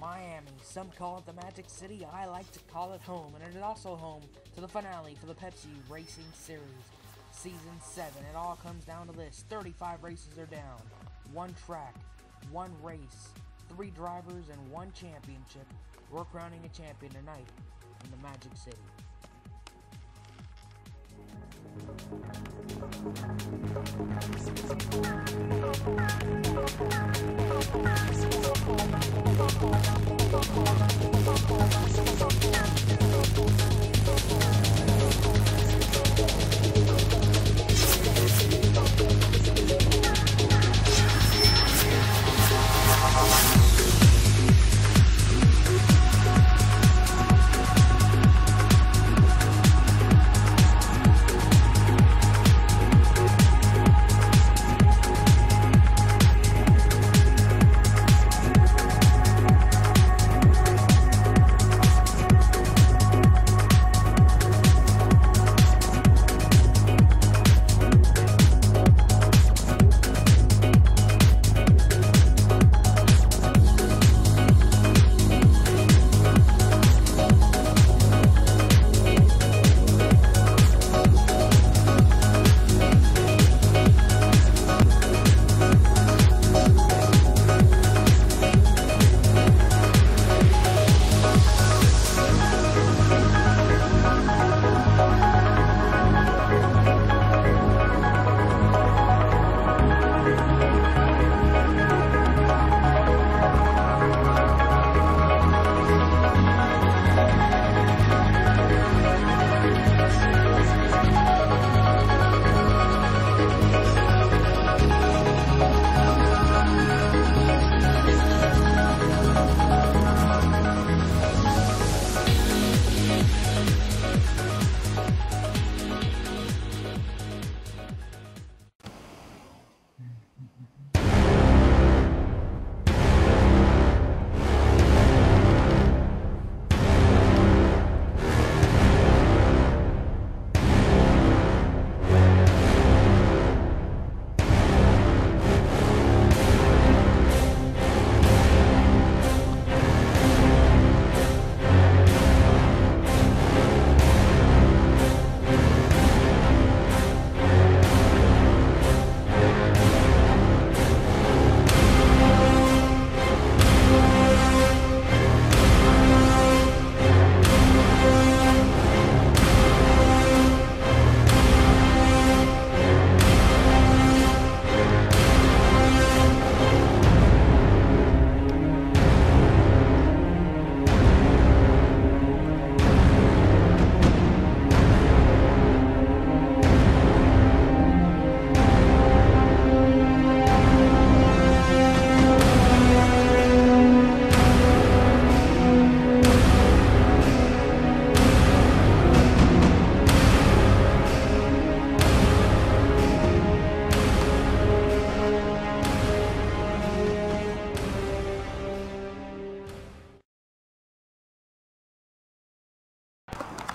Miami. Some call it the Magic City, I like to call it home, and it is also home to the finale for the Pepsi Racing Series, Season 7. It all comes down to this. 35 races are down, one track, one race, 3 drivers, and 1 championship. We're crowning a champion tonight in the Magic City.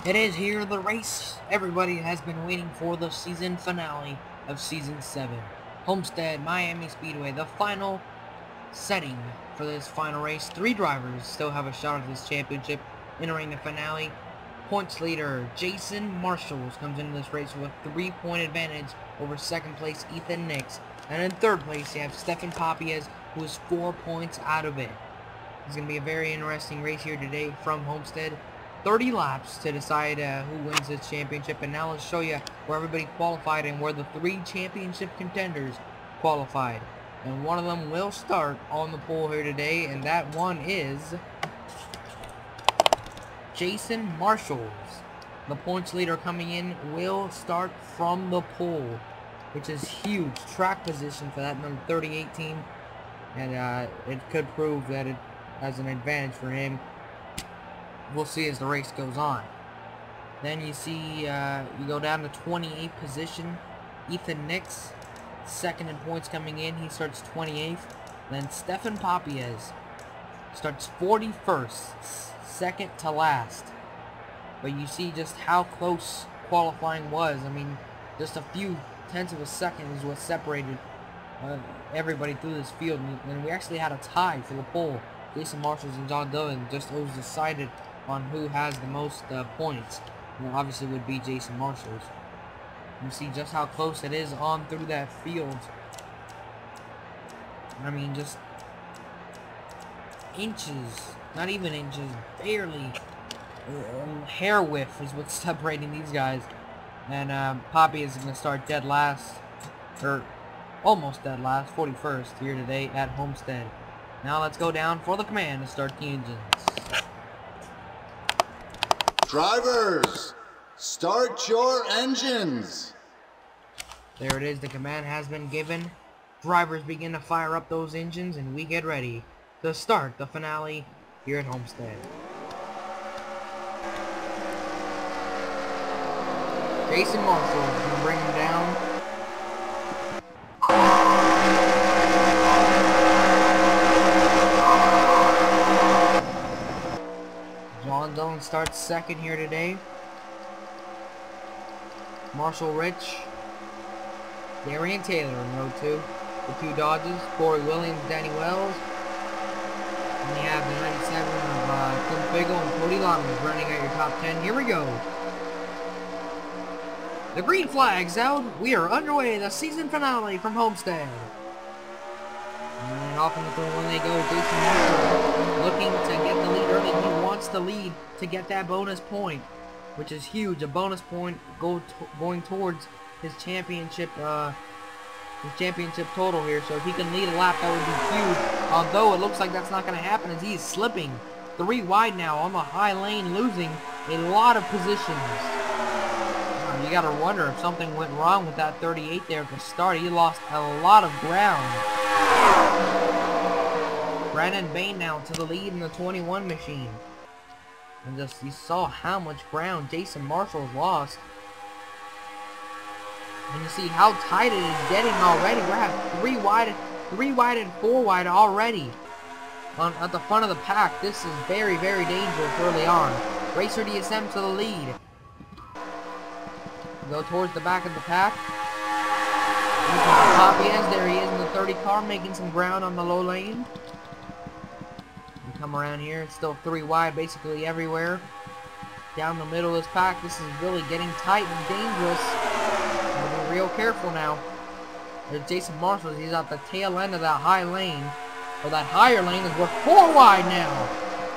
It is here, the race everybody has been waiting for, the season finale of Season 7. Homestead, Miami Speedway, the final setting for this final race. 3 drivers still have a shot at this championship entering the finale. Points leader Jason Marshall comes into this race with a 3-point advantage over second place Ethan Nix. And in third place you have Stefan Papias, who is 4 points out of it. It's going to be a very interesting race here today from Homestead. 30 laps to decide who wins this championship, and now let's show you where everybody qualified and where the 3 championship contenders qualified. And one of them will start on the pole here today, and that one is Jason Marshall. The points leader coming in will start from the pole, which is huge track position for that number 38 team, and it could prove that it has an advantage for him. We'll see as the race goes on. Then you see, you go down to 28th position. Ethan Nix, second in points coming in. He starts 28th. Then Stefan Papias starts 41st, second to last. But you see just how close qualifying was. I mean, just a few tenths of a second is what separated everybody through this field. And we actually had a tie for the pole Jason Marshall and John Dillon. Just those decided on who has the most points. And obviously would be Jason Marshall's. You see just how close it is on through that field. I mean, just inches, not even inches, barely. Hair width is what's separating these guys. And Poppy is going to start dead last, or almost dead last, 41st here today at Homestead. Now let's go down for the command to start the engines. Drivers, start your engines. There it is, the command has been given. Drivers begin to fire up those engines and we get ready to start the finale here at Homestead. Jason Marshall is going to bring him down. John Dillon starts second here today. Marshall Rich. Darien Taylor in row 2. The 2 Dodges. Corey Williams, Danny Wells. And you have the 97 of Tim Figgle and Cody Lamas running at your top 10. Here we go. The green flag's out. We are underway. The season finale from Homestead. And off in the third one they go. Jason Marshall looking to get the lead early. He wants the lead to get that bonus point, which is huge. A bonus point going towards his championship total here. So if he can lead a lap, that would be huge. Although it looks like that's not going to happen as he is slipping 3 wide now on the high lane, losing a lot of positions. You got to wonder if something went wrong with that 38 there at the start. He lost a lot of ground. Brandon Bain now to the lead in the 21 machine. And just you saw how much ground Jason Marshall's lost. And you see how tight it is getting already. We're at 3 wide and 4 wide already. At the front of the pack, this is very, very dangerous early on. Racer DSM to the lead. Go towards the back of the pack. Papiez, there he is in the 30 car, making some ground on the low lane. You come around here, it's still 3 wide basically everywhere. Down the middle of this pack, this is really getting tight and dangerous. Gotta be real careful now. There's Jason Marshall, he's at the tail end of that high lane. Or that higher lane, is we're 4 wide now.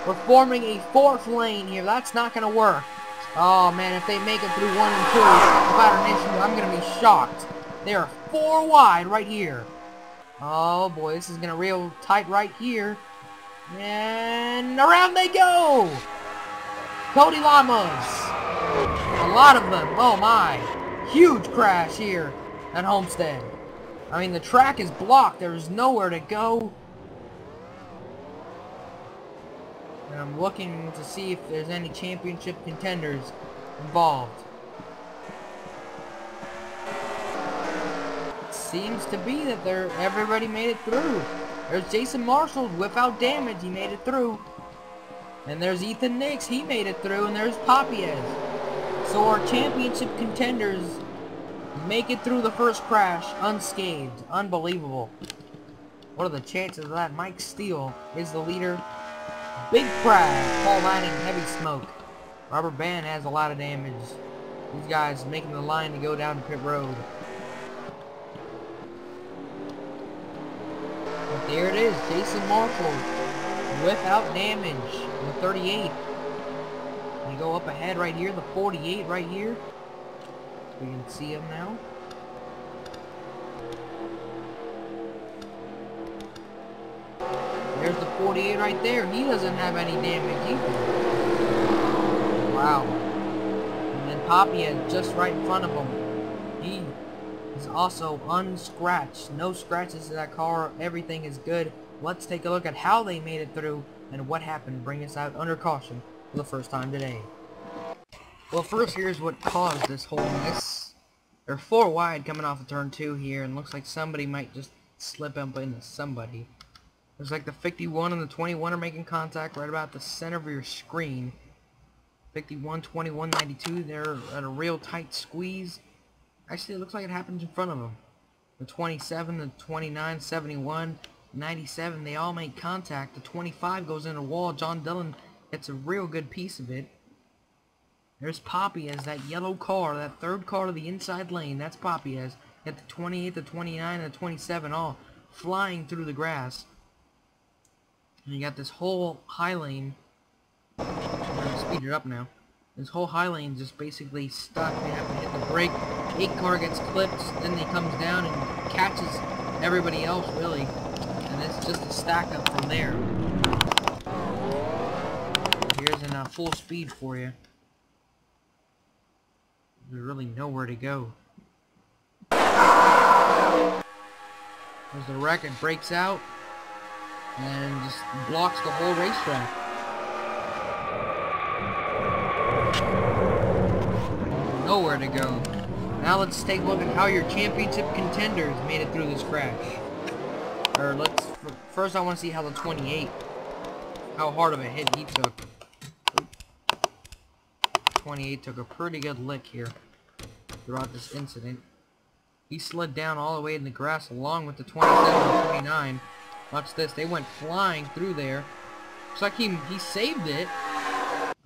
We're forming a 4th lane here, that's not gonna work. Oh man, if they make it through 1 and 2 without an issue, I'm gonna be shocked. They are 4 wide right here. Oh boy, this is gonna real tight right here. And around they go! Cody Lamas. A lot of them. Oh my. Huge crash here at Homestead. I mean, the track is blocked. There's nowhere to go. And I'm looking to see if there's any championship contenders involved. It seems to be that everybody made it through. There's Jason Marshall without damage, he made it through. And there's Ethan Nix, he made it through, and there's Papiez. So our championship contenders make it through the first crash unscathed. Unbelievable. What are the chances of that? Mike Steele is the leader. Big crash. Paul Lanning, heavy smoke. Robert Band has a lot of damage. These guys making the line to go down to pit road. But there it is, Jason Marshall without damage in the 38. We go up ahead right here, the 48 right here. We can see him now. There's the 48 right there. He doesn't have any damage either. Wow. And then Poppy is just right in front of him. He is also unscratched. No scratches in that car. Everything is good. Let's take a look at how they made it through and what happened. Bring us out under caution for the first time today. Well, first, here's what caused this whole mess. They're 4 wide coming off of turn 2 here, and looks like somebody might just slip up into somebody. Looks like the 51 and the 21 are making contact right about the center of your screen. 51, 21, 92, they're at a real tight squeeze. Actually, it looks like it happens in front of them. The 27, the 29, 71, 97, they all make contact. The 25 goes in a wall. John Dillon gets a real good piece of it. There's Poppy as that yellow car, that third car to the inside lane. That's Poppy as at the 28, the 29, and the 27 all flying through the grass. And you got this whole high lane. I'm going to speed it up now. This whole high lane just basically stuck. They have to hit the brake. 8 car gets clipped, then he comes down and catches everybody else, really. And it's just a stack up from there. Here's in full speed for you. There's really nowhere to go. There's the wreck, it breaks out and just blocks the whole racetrack. Nowhere to go. Now let's take a look at how your championship contenders made it through this crash. Or first I want to see how the 28, how hard of a hit he took. 28 took a pretty good lick here throughout this incident. He slid down all the way in the grass along with the 27 and 29. Watch this, they went flying through there. Looks like he saved it.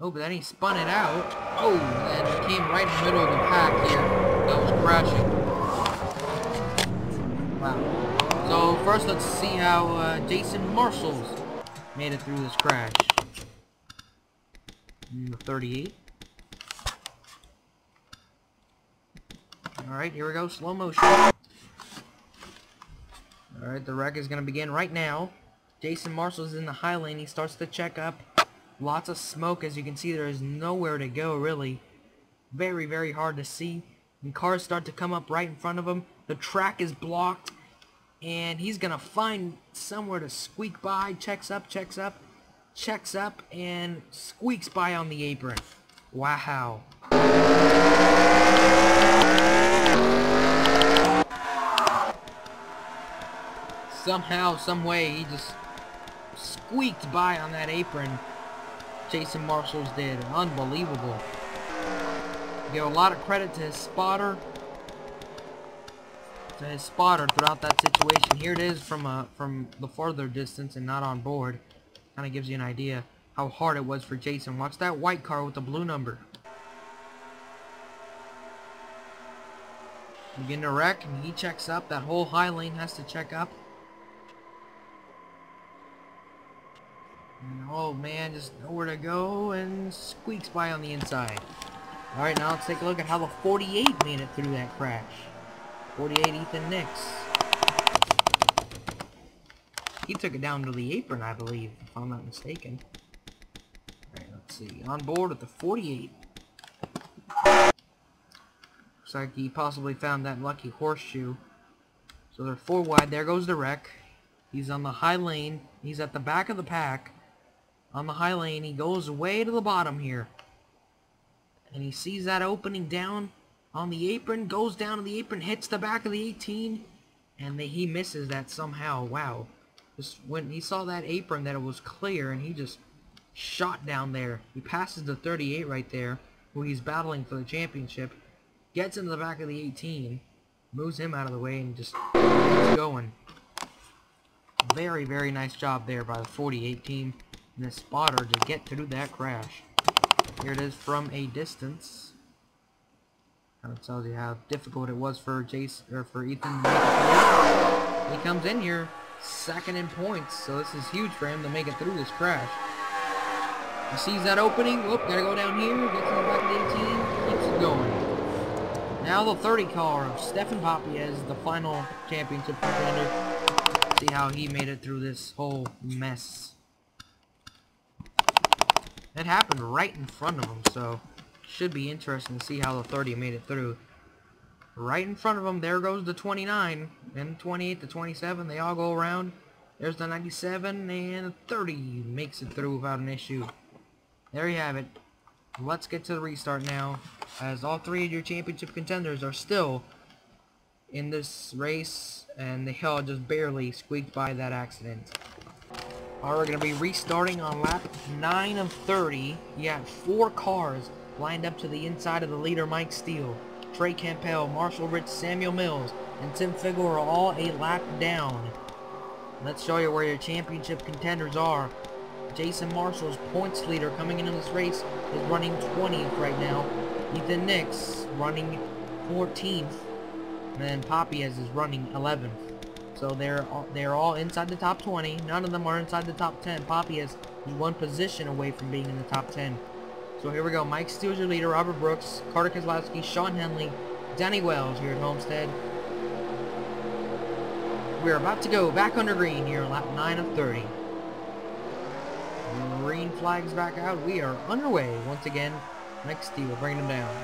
Oh, but then he spun it out. Oh, and it came right in the middle of the pack here that was crashing. Wow. So first let's see how Jason Marshall's made it through this crash. The 38. Alright, here we go, slow motion. Alright, the wreck is going to begin right now. Jason Marshall's in the high lane, he starts to check up. Lots of smoke, as you can see, there is nowhere to go, really. Very, very hard to see. And cars start to come up right in front of him. The track is blocked, and he's going to find somewhere to squeak by. Checks up, and squeaks by on the apron. Wow. Somehow, some way, he just squeaked by on that apron. Jason Marshall's did. Unbelievable. Give a lot of credit to his spotter. Throughout that situation. Here it is from the farther distance and not on board. Kind of gives you an idea how hard it was for Jason. Watch that white car with the blue number. Begin to wreck, and he checks up. That whole high lane has to check up. And, oh man, just nowhere to go, and squeaks by on the inside. Alright, now let's take a look at how the 48 made it through that crash. 48 Ethan Nix. He took it down to the apron, I believe, if I'm not mistaken. Alright, let's see. On board with the 48. Looks like he possibly found that lucky horseshoe. So they're 4 wide. There goes the wreck. He's on the high lane. He's at the back of the pack. On the high lane, he goes way to the bottom here. And he sees that opening down on the apron. Goes down to the apron, hits the back of the 18. And he misses that somehow. Wow. Just when he saw that apron, that it was clear, and he just shot down there. He passes the 38 right there, who he's battling for the championship. Gets into the back of the 18. Moves him out of the way and just keeps going. Very, very nice job there by the 48 team and the spotter to get through that crash. Here it is from a distance. Kind of tells you how difficult it was for for Ethan to make it through. He comes in here second in points, so this is huge for him to make it through this crash. He sees that opening. Whoop, gotta go down here. Gets in the back of the 18. Keeps it going. Now the 30 car of Stephen Poppy as the final championship contender. See how he made it through this whole mess. It happened right in front of him, so should be interesting to see how the 30 made it through. Right in front of him, there goes the 29, and 28, the 27, they all go around. There's the 97, and the 30 makes it through without an issue. There you have it. Let's get to the restart now, as all 3 of your championship contenders are still in this race, and they all just barely squeaked by that accident. Alright, we're going to be restarting on lap 9 of 30. You have 4 cars lined up to the inside of the leader, Mike Steele. Trey Campbell, Marshall Rich, Samuel Mills, and Tim Figgle are all a lap down. Let's show you where your championship contenders are. Jason Marshall's points leader coming into this race is running 20th right now. Ethan Nix running 14th. And then Papiez is running 11th. So they're all inside the top 20. None of them are inside the top 10. Papiez is one position away from being in the top 10. So here we go. Mike Steele's your leader. Robert Brooks, Carter Keselowski, Sean Henley, Danny Wells here at Homestead. We're about to go back under green here, lap 9 of 30. Green flags back out. We are underway once again. Mike Steele bringing him down.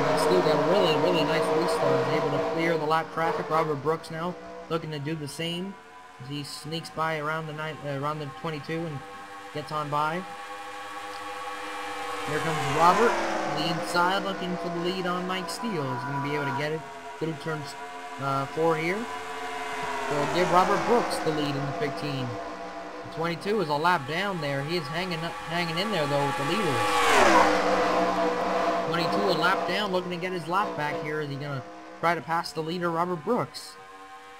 Mike Steele got a really nice race start. He's able to clear the lap traffic. Robert Brooks now looking to do the same as he sneaks by around the 22 and gets on by. Here comes Robert on the inside looking for the lead on Mike Steele. He's going to be able to get it through turns 4 here. So we'll give Robert Brooks the lead in the 15. The 22 is a lap down there. He is hanging in there though with the leaders. 22 a lap down, looking to get his lap back here. Is he going to try to pass the leader Robert Brooks?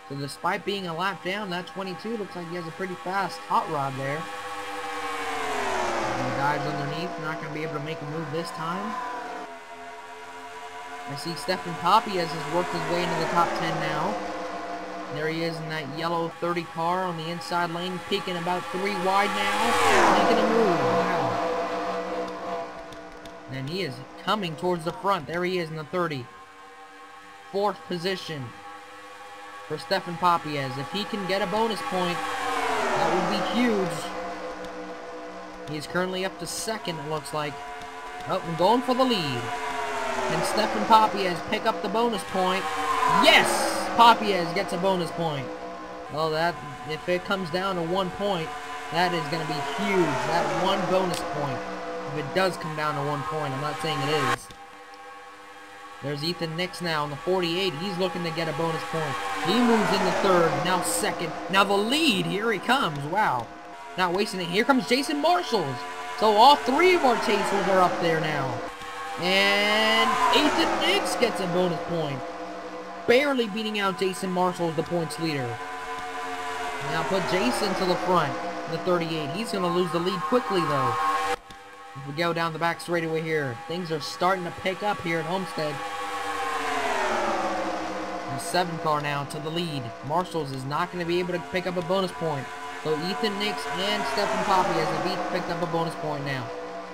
So despite being a lap down, that 22 looks like he has a pretty fast hot rod there. And the guys underneath not going to be able to make a move this time. I see Stephen Papiez has worked his way into the top 10 now. There he is in that yellow 30 car on the inside lane, peaking about 3 wide now. Making a move. Wow. And he is coming towards the front. There he is in the 30. 4th position for Stephen Papiez. If he can get a bonus point, that would be huge. He's currently up to 2nd, it looks like. Oh, and going for the lead. Can Stephen Papiez pick up the bonus point? Yes! Papiez gets a bonus point. Well, that, if it comes down to 1 point, that is going to be huge. That 1 bonus point. If it does come down to 1 point, I'm not saying it is. There's Ethan Nix now in the 48. He's looking to get a bonus point. He moves into 3rd, now 2nd. Now the lead, here he comes. Wow. Not wasting it. Here comes Jason Marshall. So all 3 of our chasers are up there now. And Ethan Nix gets a bonus point. Barely beating out Jason Marshall as the points leader. Now put Jason to the front, the 38. He's going to lose the lead quickly, though. If we go down the back straightaway here, things are starting to pick up here at Homestead. The 7 car now to the lead. Marshall's is not going to be able to pick up a bonus point. So Ethan Nix and Stephen Papiez have each picked up a bonus point now.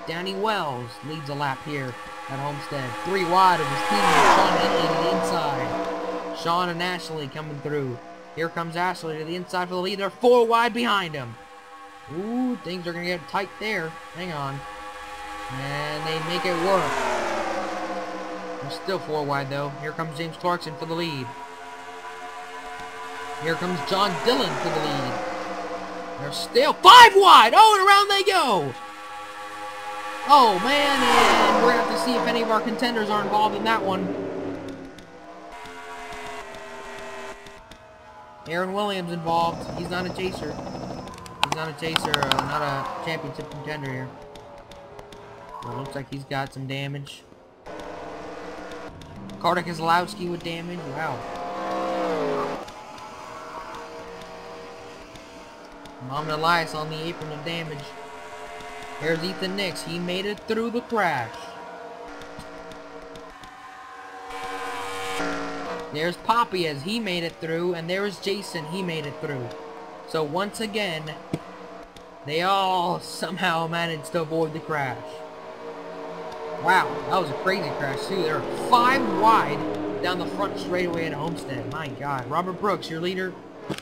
Danny Wells leads a lap here at Homestead. 3 wide of his teammate Sean Henley to the inside. Sean and Ashley coming through. Here comes Ashley to the inside for the lead. They're 4 wide behind him. Ooh, things are going to get tight there. Hang on. And they make it work. They're still 4 wide though. Here comes James Clarkson for the lead. Here comes John Dillon for the lead. They're still 5 wide. Oh, and around they go. Oh, man, and we're going to have to see if any of our contenders are involved in that one. Aaron Williams involved. He's not a chaser. He's not a chaser, not a championship contender here. So it looks like he's got some damage. Carter Keselowski with damage. Wow. Mom and Elias on the apron with damage. Here's Ethan Nix. He made it through the crash. There's Papiez. He made it through. And there's Jason. He made it through. So once again, they all somehow managed to avoid the crash. Wow, that was a crazy crash too. They're 5 wide down the front straightaway at Homestead. My God. Robert Brooks, your leader.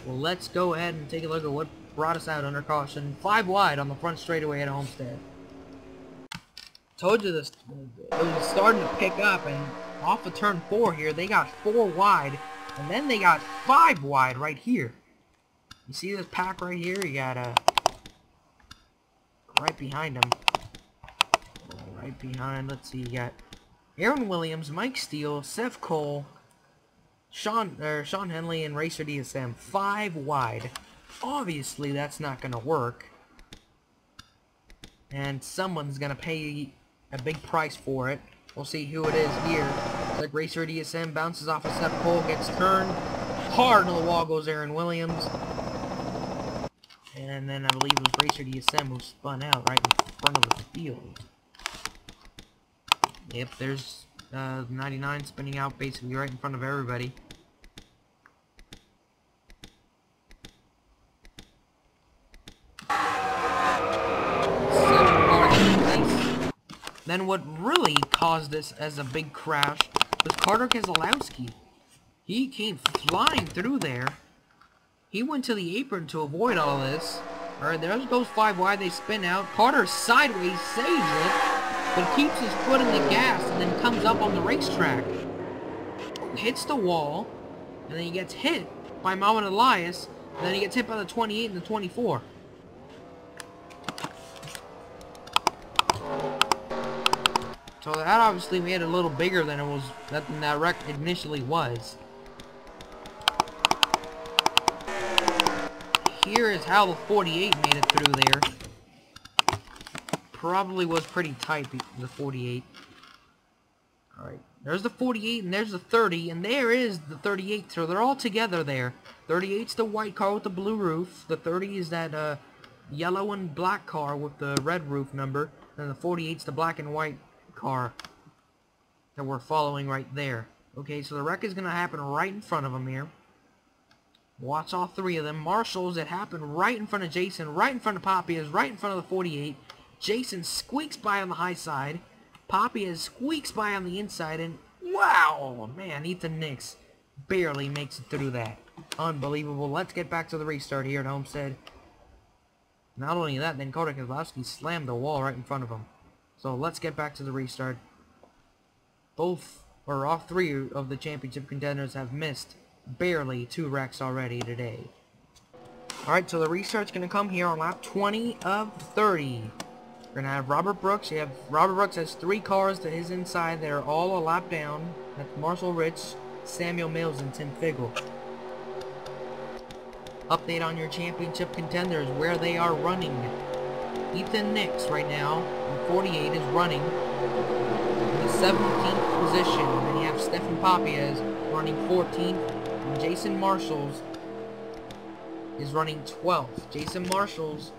Well, let's go ahead and take a look at what brought us out under caution. 5 wide on the front straightaway at Homestead. Told you this, it was starting to pick up, and off of turn 4 here, they got 4 wide, and then they got 5 wide right here. You see this pack right here? You got right behind them. Right behind, let's see, you got Aaron Williams, Mike Steele, Seth Cole, Sean Henley, and Racer DSM. 5 wide. Obviously, that's not going to work. And someone's going to pay a big price for it. We'll see who it is here. It's like Racer DSM bounces off of Seth Cole, gets turned hard into the wall goes Aaron Williams. And then I believe it was Racer DSM who spun out right in front of the field. Yep, there's 99 spinning out basically right in front of everybody. Then what really caused this as a big crash was Carter Keselowski. He came flying through there. He went to the apron to avoid all this. Alright, there goes 5 wide, they spin out. Carter sideways saves it, but keeps his foot in the gas and then comes up on the racetrack. Hits the wall, and then he gets hit by Mohamed Elias, and then he gets hit by the 28 and the 24. So that obviously made it a little bigger than that wreck initially was. Here is how the 48 made it through there. Probably was pretty tight, the 48. Alright, there's the 48 and there's the 30, and there is the 38, so they're all together there. 38's the white car with the blue roof, the 30 is that yellow and black car with the red roof number, and the 48's the black and white car that we're following right there. Okay, so the wreck is going to happen right in front of them here. Watch all 3 of them. Marshals, it happened right in front of Jason, right in front of Papias, right in front of the 48. Jason squeaks by on the high side. Papias squeaks by on the inside, and wow, man, Ethan Nix barely makes it through that. Unbelievable. Let's get back to the restart here at Homestead. Not only that, then Carter Keselowski slammed the wall right in front of him. So let's get back to the restart. All 3 of the championship contenders have missed barely 2 wrecks already today. Alright, so the restart's going to come here on lap 20 of 30. We're going to have Robert Brooks. Robert Brooks has 3 cars to his inside that are all a lap down. That's Marshall Rich, Samuel Mills, and Tim Figgle. Update on your championship contenders, where they are running. Ethan Nix right now, in 48, is running in the 17th position. And then you have Stephen Papias running 14th. And Jason Marshalls is running 12th. Jason Marshalls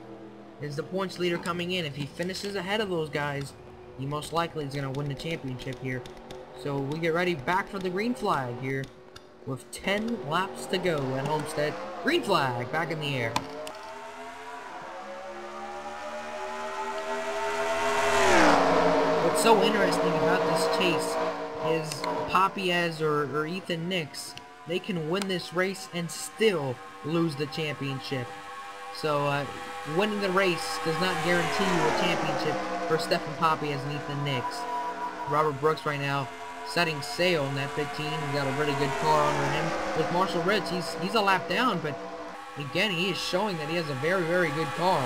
is the points leader coming in. If he finishes ahead of those guys, he most likely is going to win the championship here. So we get ready back for the green flag here with 10 laps to go at Homestead. Green flag back in the air. What's so interesting about this chase is Papias or Ethan Nix, they can win this race and still lose the championship. So winning the race does not guarantee you a championship for Stephen Papias and Ethan Nix. Robert Brooks right now setting sail in that 15. He's got a really good car under him. With Marshall Rich, he's a lap down, but again, he is showing that he has a very, very good car.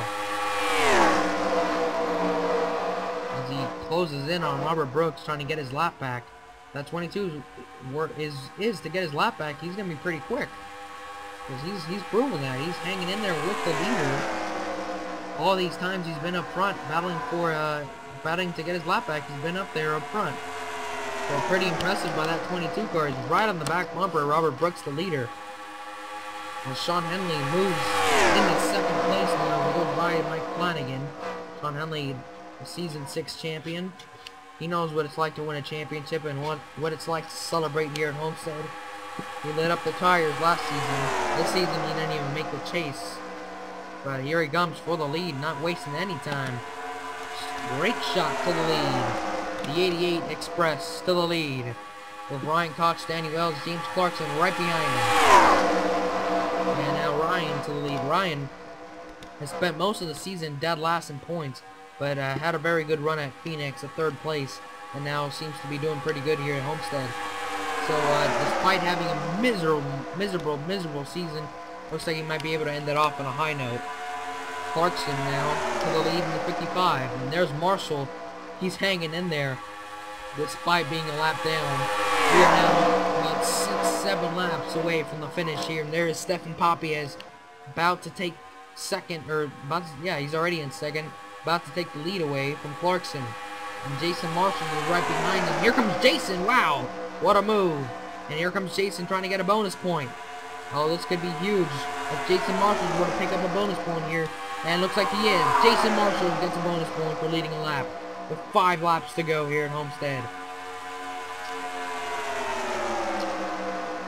As he closes in on Robert Brooks, trying to get his lap back. That 22 is to get his lap back. He's going to be pretty quick. Because he's proven that. He's hanging in there with the leader. All these times he's been up front, battling to get his lap back. He's been up there up front. So pretty impressive by that 22 car. He's right on the back bumper. Robert Brooks, the leader. And Sean Henley moves into second place now. We go by Mike Flanagan. Sean Henley, the season 6 champion. He knows what it's like to win a championship and what it's like to celebrate here at Homestead. He lit up the tires last season. This season he didn't even make the chase. But here he comes for the lead, not wasting any time. Great shot to the lead. The 88 Express to the lead. With Ryan Koch, Danny Wells, James Clarkson right behind him. And now Ryan to the lead. Ryan has spent most of the season dead last in points, but had a very good run at Phoenix at 3rd place, and now seems to be doing pretty good here at Homestead. So despite having a miserable season, looks like he might be able to end it off on a high note. Clarkson now to the lead in the 55, and there's Marshall. He's hanging in there despite being a lap down. We are now about 6-7 laps away from the finish here, and there is Stephen Papias about to take second, he's already in second, about to take the lead away from Clarkson. And Jason Marshall is right behind him. Here comes Jason, wow, what a move. And here comes Jason trying to get a bonus point. Oh, this could be huge. If Jason Marshall were to pick up a bonus point here. And it looks like he is. Jason Marshall gets a bonus point for leading a lap. With 5 laps to go here at Homestead.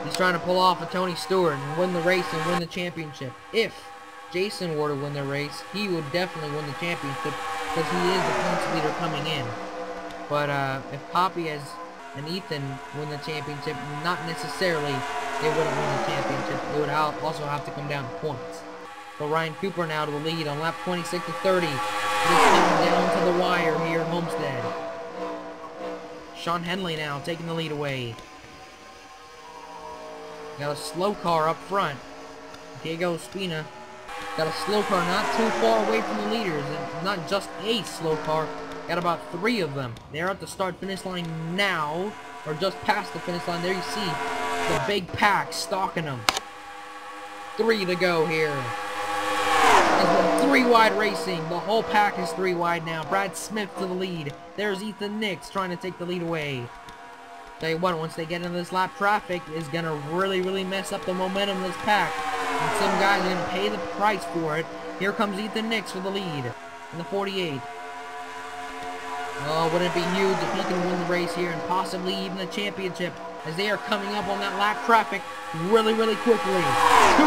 He's trying to pull off a Tony Stewart and win the race and win the championship. If Jason were to win the race, he would definitely win the championship because he is the points leader coming in. But if Poppy and Ethan win the championship, not necessarily they wouldn't win the championship. It would also have to come down to points. So Ryan Cooper now to the lead on lap 26 to 30. Just coming down to the wire here at Homestead. Sean Henley now taking the lead away. Got a slow car up front. Diego Spina got a slow car not too far away from the leaders. And not just a slow car. Got about 3 of them. They're at the start-finish line now. Or just past the finish line. There you see the big pack stalking them. 3 to go here. 3 wide racing. The whole pack is 3 wide now. Brad Smith to the lead. There's Ethan Nix trying to take the lead away. Tell you what, once they get into this lap traffic, is going to really mess up the momentum of this pack. And some guys are going to pay the price for it. Here comes Ethan Nix for the lead in the 48. Oh, wouldn't it be huge if he can win the race here and possibly even the championship as they are coming up on that lap traffic really quickly. 2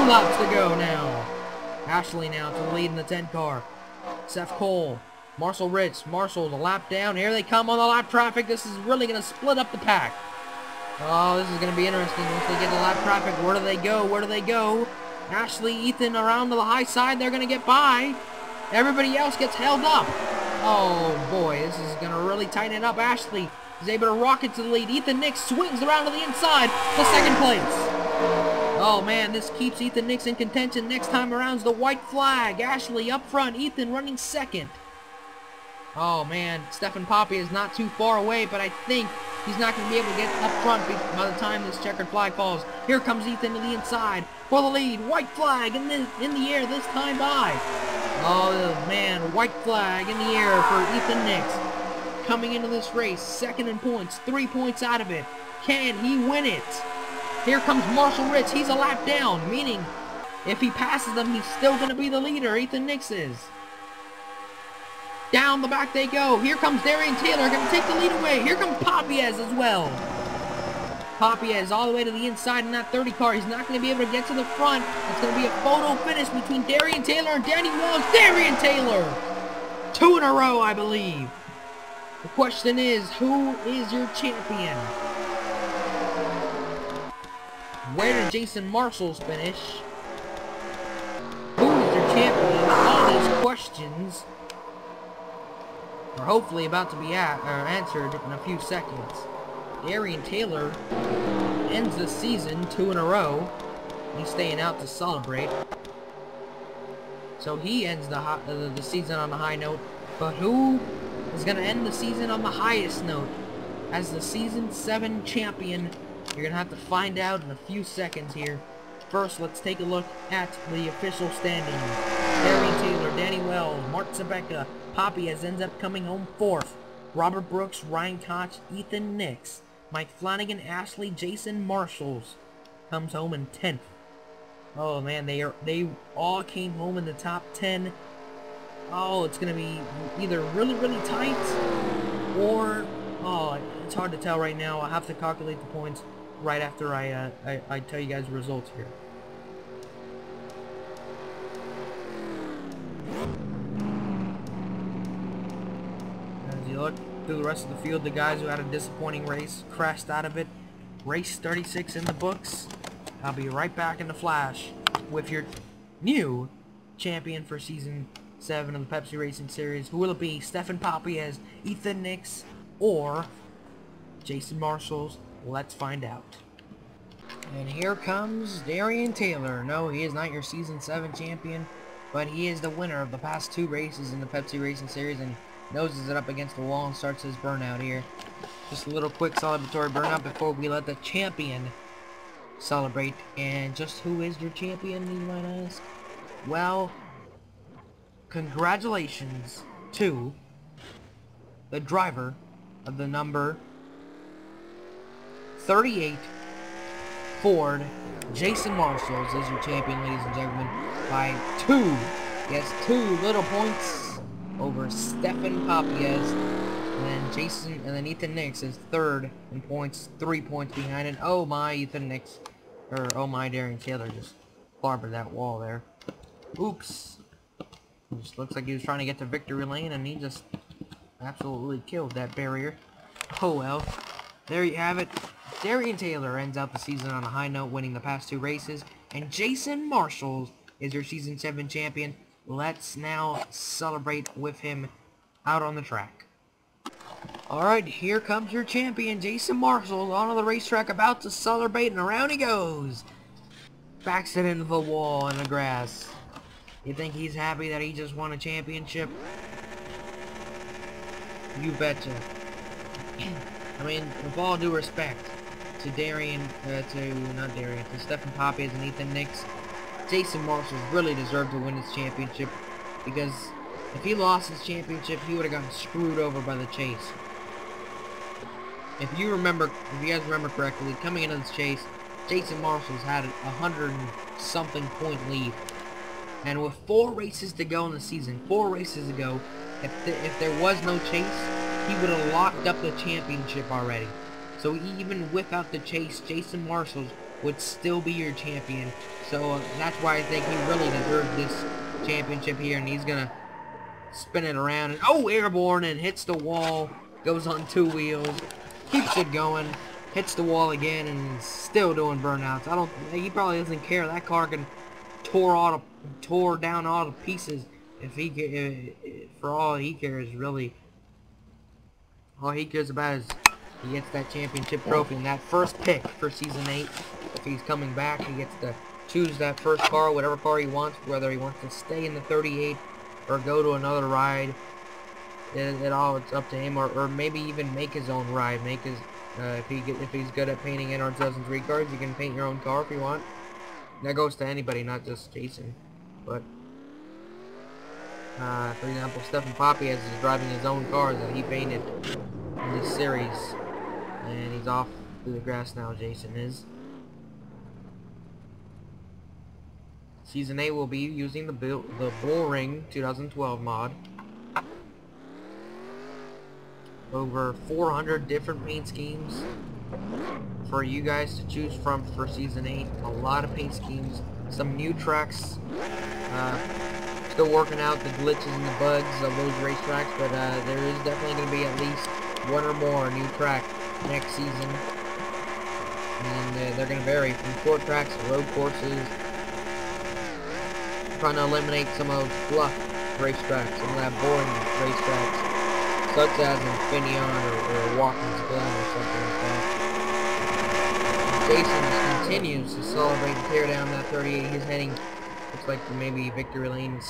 laps to go now. Ashley now to the lead in the 10 car. Seth Cole. Marshall Rich. Marshall's a lap down. Here they come on the lap traffic. This is really going to split up the pack. Oh, this is going to be interesting. Once they get the lap traffic, where do they go? Where do they go? Ashley, Ethan around to the high side. They're going to get by. Everybody else gets held up. Oh, boy. This is going to really tighten it up. Ashley is able to rocket to the lead. Ethan Nix swings around to the inside to second place. Oh, man, this keeps Ethan Nix in contention. Next time around is the white flag. Ashley up front. Ethan running second. Oh, man, Stephen Poppy is not too far away, but I think he's not going to be able to get up front by the time this checkered flag falls. Here comes Ethan to the inside for the lead. White flag in the air this time by. Oh, man, white flag in the air for Ethan Nix. Coming into this race, second in points, 3 points out of it. Can he win it? Here comes Marshall Rich. He's a lap down, meaning if he passes them, he's still going to be the leader. Ethan Nix is. Down the back they go. Here comes Darien Taylor, going to take the lead away. Here comes Papiez as well. Papiez all the way to the inside in that 30 car. He's not going to be able to get to the front. It's going to be a photo finish between Darien Taylor and Danny Wells. Darien Taylor! 2 in a row, I believe. The question is, who is your champion? Where did Jason Marshall's finish? Who is your champion? All these questions are hopefully about to be answered in a few seconds. Darien Taylor ends the season 2 in a row. He's staying out to celebrate. So he ends the season on a high note. But who is going to end the season on the highest note? As the Season 7 champion, you're going to have to find out in a few seconds here. First, let's take a look at the official standings. Darien Taylor, Danny Wells, Mark Zabeka, Papiez ends up coming home 4th. Robert Brooks, Ryan Koch, Ethan Nix, Mike Flanagan, Ashley, Jason Marshalls comes home in 10th. Oh man, they all came home in the top 10. Oh, it's gonna be either really tight or it's hard to tell right now. I'll have to calculate the points right after I tell you guys the results here. As you look through the rest of the field, the guys who had a disappointing race crashed out of it. Race 36 in the books. I'll be right back in the flash with your new champion for Season 7 of the Pepsi Racing Series. Who will it be? Stephen Papiez, Ethan Nix, or Jason Marshalls? Let's find out. And here comes Darien Taylor. No, he is not your Season 7 champion, but he is the winner of the past 2 races in the Pepsi Racing Series, and noses it up against the wall and starts his burnout here. Just a little quick celebratory burnout before we let the champion celebrate. And just who is your champion, you might ask? Well, congratulations to the driver of the number 38 Ford Jason Marshalls is your champion, ladies and gentlemen, by 2. Yes, 2 little points over Stefan Papias. And then Ethan Nix is third in points, 3 points behind it. Oh my, Ethan Nix, or oh my, Darien Taylor just barbered that wall there. Oops. It just looks like he was trying to get to victory lane and he just absolutely killed that barrier. Oh well. There you have it. Darien Taylor ends out the season on a high note, winning the past 2 races. And Jason Marshalls is your Season 7 champion. Let's now celebrate with him out on the track. Alright, here comes your champion, Jason Marshalls, onto the racetrack, about to celebrate, and around he goes. Backs it into the wall in the grass. You think he's happy that he just won a championship? You betcha. I mean, with all due respect to Stefan Papias and Ethan Nix, Jason Marshalls really deserved to win his championship, because if he lost his championship, he would have gotten screwed over by the chase. If you guys remember correctly, coming into this chase, Jason Marshalls had a 100-something point lead. And with 4 races to go in the season, 4 races to go, if there was no chase, he would have locked up the championship already. So even without the chase, Jason Marshalls would still be your champion. So that's why I think he really deserves this championship here. And he's going to spin it around. And, oh, airborne, and hits the wall. Goes on 2 wheels. Keeps it going. Hits the wall again and still doing burnouts. He probably doesn't care. That car can tore down all the pieces for all he cares, really. All he cares about is he gets that championship trophy and that first pick for Season 8. If he's coming back, he gets to choose that first car, whatever car he wants, whether he wants to stay in the 38 or go to another ride. It's up to him, or maybe even make his own ride. Make his if he's good at painting NR 2003 cars, you can paint your own car if you want. That goes to anybody, not just Jason. But for example, Stefan Papias is driving his own cars that he painted in this series, and he's off through the grass now. Jason is. Season 8 will be using the Bull Ring 2012 mod. Over 400 different paint schemes for you guys to choose from for Season 8. A lot of paint schemes. Some new tracks. Still working out the glitches and the bugs of those racetracks, but there is definitely going to be at least 1 or more new track next season. And they're going to vary from short tracks to road courses. Trying to eliminate some of those fluff racetracks, some of that boring racetracks, such as Infineon or Watkins Glen or something like that. Jason continues to celebrate and tear down that 38. He's heading, looks like maybe Victory Lane,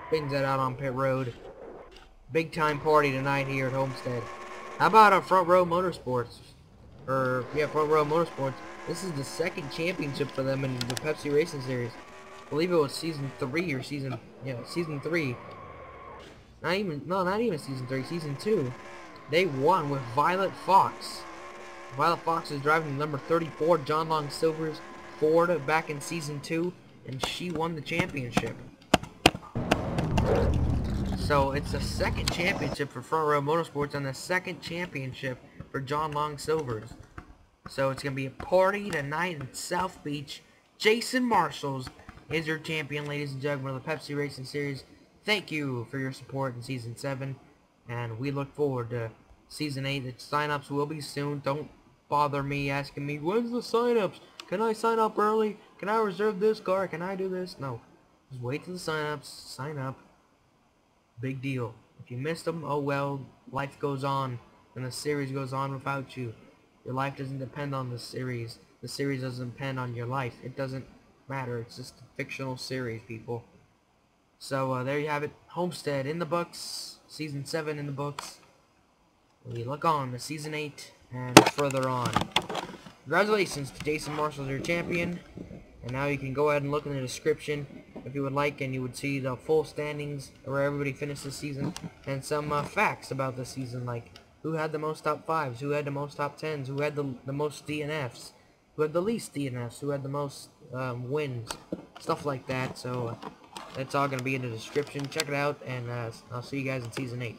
spins that out on pit road. Big time party tonight here at Homestead. How about Front Row Motorsports? Front Row Motorsports. This is the 2nd championship for them in the Pepsi Racing Series. I believe it was Season 3 or Season 3. Not even Season 3, Season 2. They won with Violet Fox. Violet Fox is driving the number 34 John Long Silver's Ford back in Season 2, and she won the championship. So it's the 2nd championship for Front Row Motorsports and the 2nd championship for John Long Silver's. So it's going to be a party tonight in South Beach. Jason Marshalls is your champion, ladies and gentlemen, of the Pepsi Racing Series. Thank you for your support in Season 7, and we look forward to Season 8. The sign-ups will be soon. Don't bother me asking me, when's the sign-ups? Can I sign up early? Can I reserve this car? Can I do this? No. Just wait till the sign-ups. Sign up. Big deal. If you missed them, oh well. Life goes on, and the series goes on without you. Your life doesn't depend on the series. The series doesn't depend on your life. It doesn't matter. It's just a fictional series, people. So there you have it. Homestead in the books. Season 7 in the books. We look on to Season 8 and further on. Congratulations to Jason Marshalls, your champion. And now you can go ahead and look in the description if you would like, and you would see the full standings where everybody finished the season, and some facts about the season, like who had the most top 5s, who had the most top 10s, who had the most DNFs, who had the least DNFs, who had the most wins, stuff like that. So that's all going to be in the description. Check it out, and I'll see you guys in Season 8.